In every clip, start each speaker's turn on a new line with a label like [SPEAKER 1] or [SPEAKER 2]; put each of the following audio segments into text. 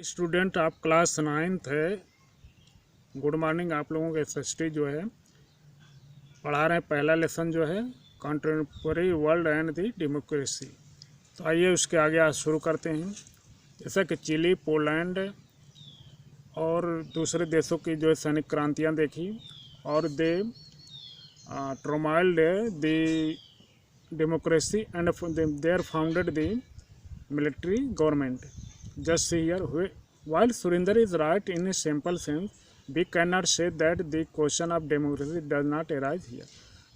[SPEAKER 1] Student आप class 9th है। Good morning. आप लोगों के एसएसटी जो है पढ़ा रहे हैं। पहला लेसन जो है contemporary world and the democracy. तो आइए उसके आगे आज शुरू करते हैं। जैसा कि चिली, पोलैंड और दूसरे देशों की जो है सैनिक क्रांतियाँ देखी और they trammelled the democracy and there founded the military government. Just here, while Surinder is right in a simple sense, we cannot say that the question of democracy does not arise here.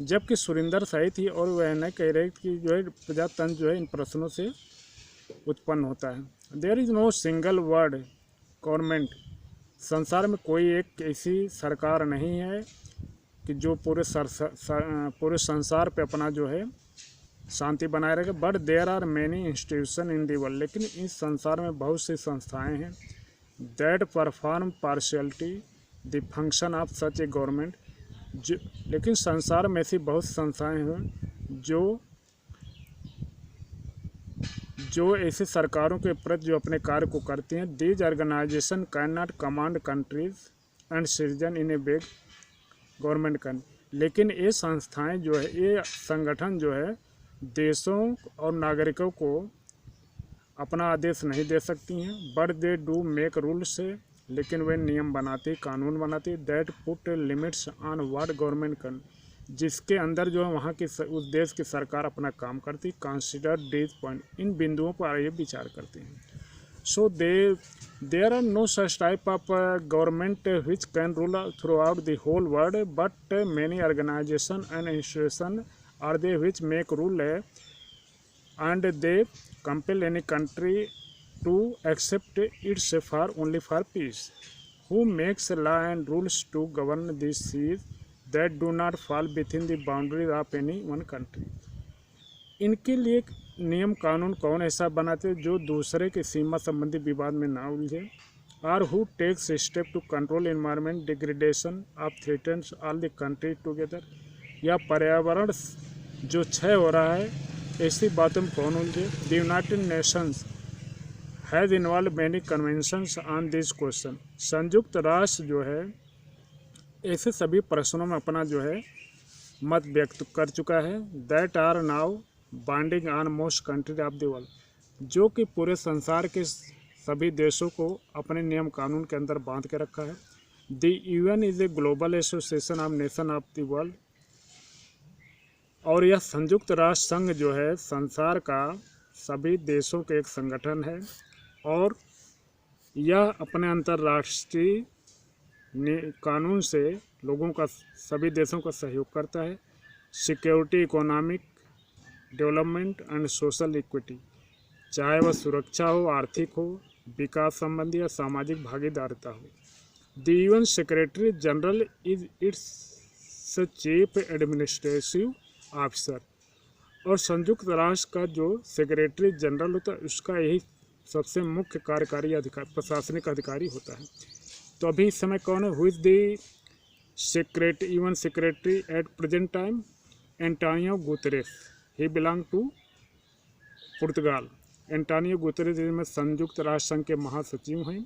[SPEAKER 1] जबकि सुरिंदर सही थी और वह न कह रहे कि जो है प्रजातंत्र जो है इन प्रश्नों से उत्पन्न होता है। There is no single word government. संसार में कोई एक ऐसी सरकार नहीं है कि जो पूरे संसार पे अपना जो है शांति बनाए रखे। But there are many institution in the world. लेकिन इस संसार में बहुत सी संस्थाएं हैं that perform partiality the function of such a government. लेकिन संसार में ऐसी बहुत संस्थाएं हैं जो ऐसी सरकारों के प्रति जो अपने कार्य को करती हैं। These organization can not command countries and citizen in a big government can. लेकिन ये संस्थाएं जो है, ये संगठन जो है देशों और नागरिकों को अपना आदेश नहीं दे सकती हैं। But they do make rules. लेकिन वे नियम बनाती, कानून बनाती that put limits on what government can, जिसके अंदर जो है वहाँ की उस देश की सरकार अपना काम करती। कंसिडर दिस पॉइंट, इन बिंदुओं पर ये विचार करते हैं। So there are no such type of government which can rule throughout the whole world, but many organization and institution are they which make rule and they compel any country to accept its for only for peace. Who makes law and rules to govern these seas that do not fall within the boundaries of any one country. इनके लिए नियम कानून कौन ऐसा बनाते जो दूसरे के सीमा संबंधी विवाद में ना उलझे। और who takes step to control environment degradation of threatens all the country together. या पर्यावरण जो क्षय हो रहा है ऐसी बातों में कौन उलझे। The United Nations has involve many conventions on this question. संयुक्त राष्ट्र जो है ऐसे सभी प्रश्नों में अपना जो है मत व्यक्त कर चुका है। That are now binding on most country of the world, जो कि पूरे संसार के सभी देशों को अपने नियम कानून के अंदर बांध के रखा है। The UN is a global association of nation of the world. और यह संयुक्त राष्ट्र संघ जो है संसार का सभी देशों के एक संगठन है और यह अपने अंतर्राष्ट्रीय कानून से लोगों का, सभी देशों का सहयोग करता है। Security, economic development and social equity, चाहे वह सुरक्षा हो, आर्थिक हो, विकास संबंधी या सामाजिक भागीदारिता हो। The UN secretary general is it's chief administrative officer. और संयुक्त राष्ट्र का जो सेक्रेटरी जनरल होता है उसका यही सबसे मुख्य कार्यकारी अधिकारी, प्रशासनिक अधिकारी होता है। तो अभी इस समय कौन है? Who is the secretary, UN secretary at present time? Antonio Guterres. He belong to Portugal. Antonio Guterres में संयुक्त राष्ट्र संघ के महासचिव हैं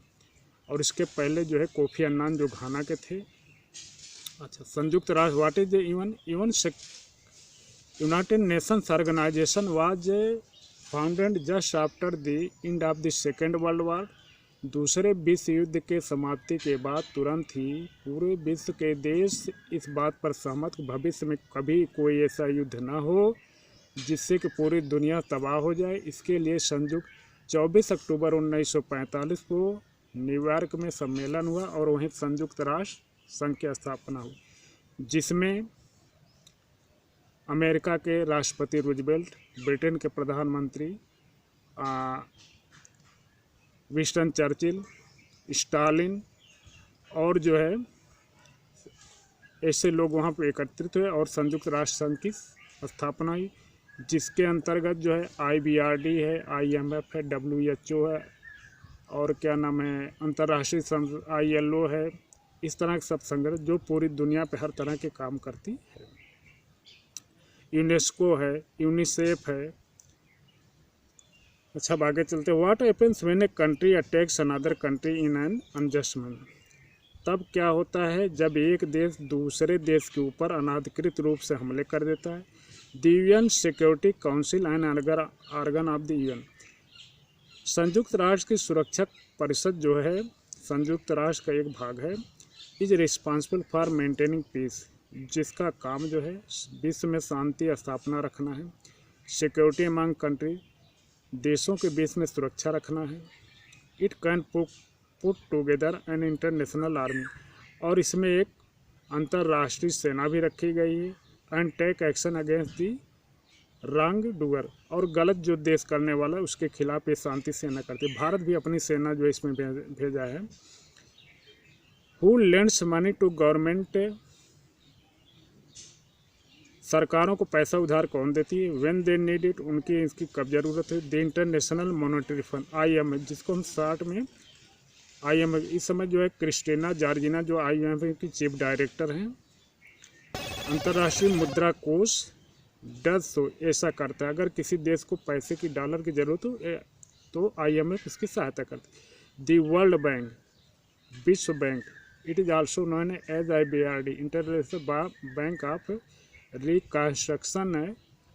[SPEAKER 1] और इसके पहले जो है कोफी अन्नान जो घाना के थे। अच्छा, संयुक्त राष्ट्र what is the United Nations Organization was founded just after the end of the Second World War. दूसरे विश्व युद्ध के समाप्ति के बाद तुरंत ही पूरे विश्व के देश इस बात पर सहमत भविष्य में कभी कोई ऐसा युद्ध ना हो जिससे कि पूरी दुनिया तबाह हो जाए। इसके लिए संयुक्त 24 अक्टूबर 1945 को न्यूयॉर्क में सम्मेलन हुआ और वहीं संयुक्त राष्ट्र संघ की स्थापना हुई, जिसमें अमेरिका के राष्ट्रपति रूजवेल्ट, ब्रिटेन के प्रधानमंत्री विंस्टन चर्चिल, स्टालिन और जो है ऐसे लोग वहाँ पर एकत्रित हुए और संयुक्त राष्ट्र संघ की स्थापना हुई, जिसके अंतर्गत जो है IBRD है, IMF है, WHO है और क्या नाम है अंतर्राष्ट्रीय ILO है। इस तरह के सब संगठन जो पूरी दुनिया पे हर तरह के काम करती है। यूनेस्को है, यूनिसेफ है, अच्छा, अब आगे चलते हैं। What happens when a country attacks another country in an unjust manner? तब क्या होता है जब एक देश दूसरे देश के ऊपर अनाधिकृत रूप से हमले कर देता है? The UN security council and organ of the UN, संयुक्त राष्ट्र की सुरक्षा परिषद जो है संयुक्त राष्ट्र का एक भाग है, is responsible for maintaining peace, जिसका काम जो है विश्व में शांति स्थापना रखना है। सिक्योरिटी अमंग कंट्री, देशों के बीच में सुरक्षा रखना है। It can put together an international army, और इसमें एक अंतर्राष्ट्रीय सेना भी रखी गई है। And take action against the wrong doer, और गलत जो देश करने वाला है उसके खिलाफ ये शांति सेना करती है। भारत भी अपनी सेना जो इसमें भेजा है। Who lends money to government, सरकारों को पैसा उधार कौन देती है? व्हेन दे नीड इट, उनकी इसकी कब जरूरत है। The international monetary fund, IMF, जिसको हम शॉर्ट में IMF, इस समय जो है क्रिस्टीना जॉर्जिना जो IMF की चीफ डायरेक्टर हैं। अंतर्राष्ट्रीय मुद्रा कोष डज सो, ऐसा करता है। अगर किसी देश को पैसे की डॉलर की जरूरत हो तो IMF उसकी सहायता करती है। द वर्ल्ड बैंक, विश्व bank, it is also known as IBRD, international bank of reconstruction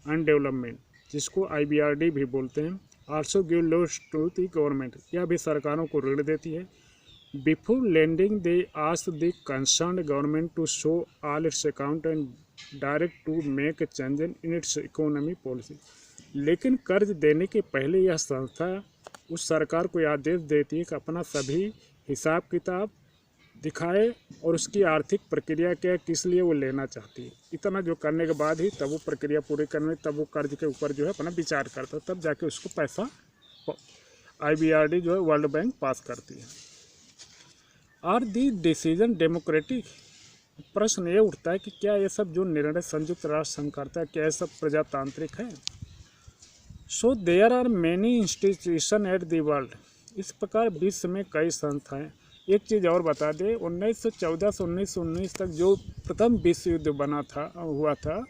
[SPEAKER 1] and development, जिसको IBRD भी बोलते हैं। Also give loans to the government, यह भी सरकारों को ऋण देती है। Before lending they ask the concerned government to show all its account and direct to make change in its economy policy, लेकिन कर्ज देने के पहले यह संस्था उस सरकार को आदेश देती है कि अपना सभी हिसाब किताब दिखाए और उसकी आर्थिक प्रक्रिया क्या है, किस लिए वो लेना चाहती है। इतना जो करने के बाद ही तब वो प्रक्रिया पूरी करने, तब वो कर्ज के ऊपर जो है अपना विचार करता है, तब जाके उसको पैसा IBRD जो है वर्ल्ड बैंक पास करती है। आर दी डिसीजन डेमोक्रेटिक, प्रश्न ये उठता है कि क्या ये सब जो निर्णय संयुक्त राष्ट्र संघ करता है क्या ये सब प्रजातांत्रिक है? So there are many institution at the world, इस प्रकार विश्व में कई संस्थाएं। एक चीज़ और बता दें, 1914 से 1919 तक जो प्रथम विश्व युद्ध हुआ था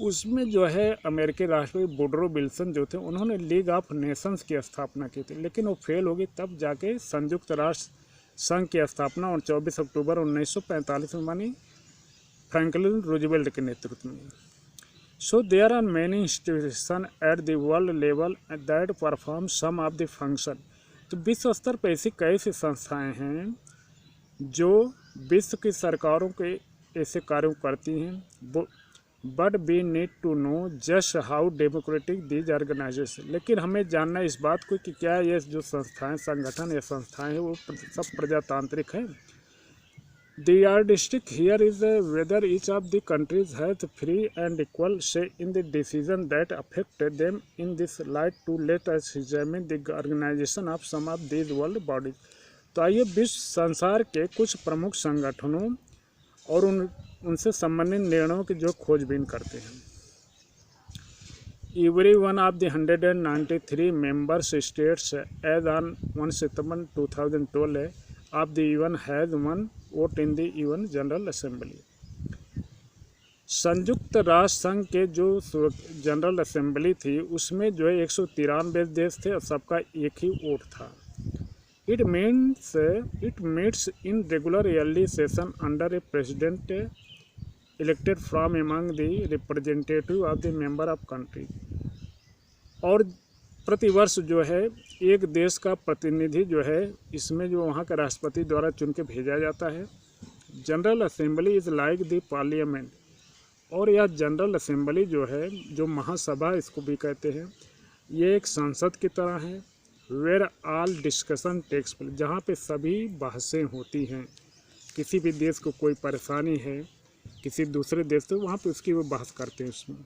[SPEAKER 1] उसमें जो है अमेरिकी राष्ट्रपति वुडरो विल्सन जो थे उन्होंने लीग ऑफ नेशंस की स्थापना की थी, लेकिन वो फेल हो गई। तब जाके संयुक्त राष्ट्र संघ की स्थापना और 24 अक्टूबर 1945 में बनी फ्रैंकलिन रूजवेल्ट के नेतृत्व में। So there are many institution at the world level that perform some of the function, तो विश्व स्तर पर ऐसी कई सी संस्थाएं हैं जो विश्व की सरकारों के ऐसे कार्यों करती हैं। But we need to know just how democratic these organisation, लेकिन हमें जानना इस बात को कि क्या ये जो संस्थाएं संगठन या संस्थाएं हैं वो सब प्रजातांत्रिक हैं। The yardstick here is whether each of the countries has free and equal say in the decision that affect them in this light to let us examine the organisation of some of these world bodies. तो आइए विश्व संसार के कुछ प्रमुख संगठनों और उनसे संबंधित निर्णयों की जो खोजबीन करते हैं। Every one of the 193 members states as on 1 September 2012 of the UN has one vote in the UN general assembly. संयुक्त राष्ट्र संघ के जो जनरल असेंबली थी उसमें जो है 193 देश थे और सबका एक ही वोट था। It meets in regular yearly session under A president elected from among the representative of the member of country, और प्रतिवर्ष जो है एक देश का प्रतिनिधि जो है इसमें जो वहाँ के राष्ट्रपति द्वारा चुन के भेजा जाता है। General assembly is like the parliament, और यह जनरल असेंबली जो है जो महासभा इसको भी कहते हैं, ये एक संसद की तरह है। Where all discussion takes place, जहाँ पे सभी बहसें होती हैं। किसी भी देश को कोई परेशानी है किसी दूसरे देश से, वहाँ पे उसकी वो बहस करते हैं उसमें।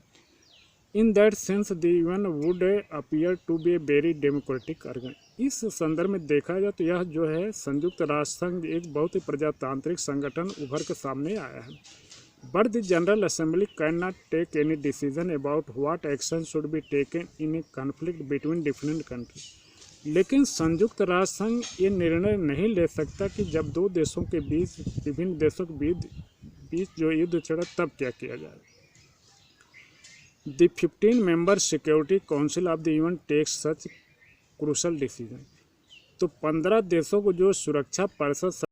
[SPEAKER 1] In that sense the UN would appear to be a very democratic organ. इस संदर्भ में देखा जाए तो यह जो है संयुक्त राष्ट्र संघ एक बहुत ही प्रजातांत्रिक संगठन उभर के सामने आया है। But the general assembly can not take any decision about what action should be taken in a conflict between different country. लेकिन संयुक्त राष्ट्र संघ ये निर्णय नहीं ले सकता कि जब दो देशों के बीच विभिन्न देशों के बीच जो युद्ध छिड़ा तब क्या किया जाए। The 15 member security council of the UN takes such crucial decision. तो 15 देशों को जो सुरक्षा परिषद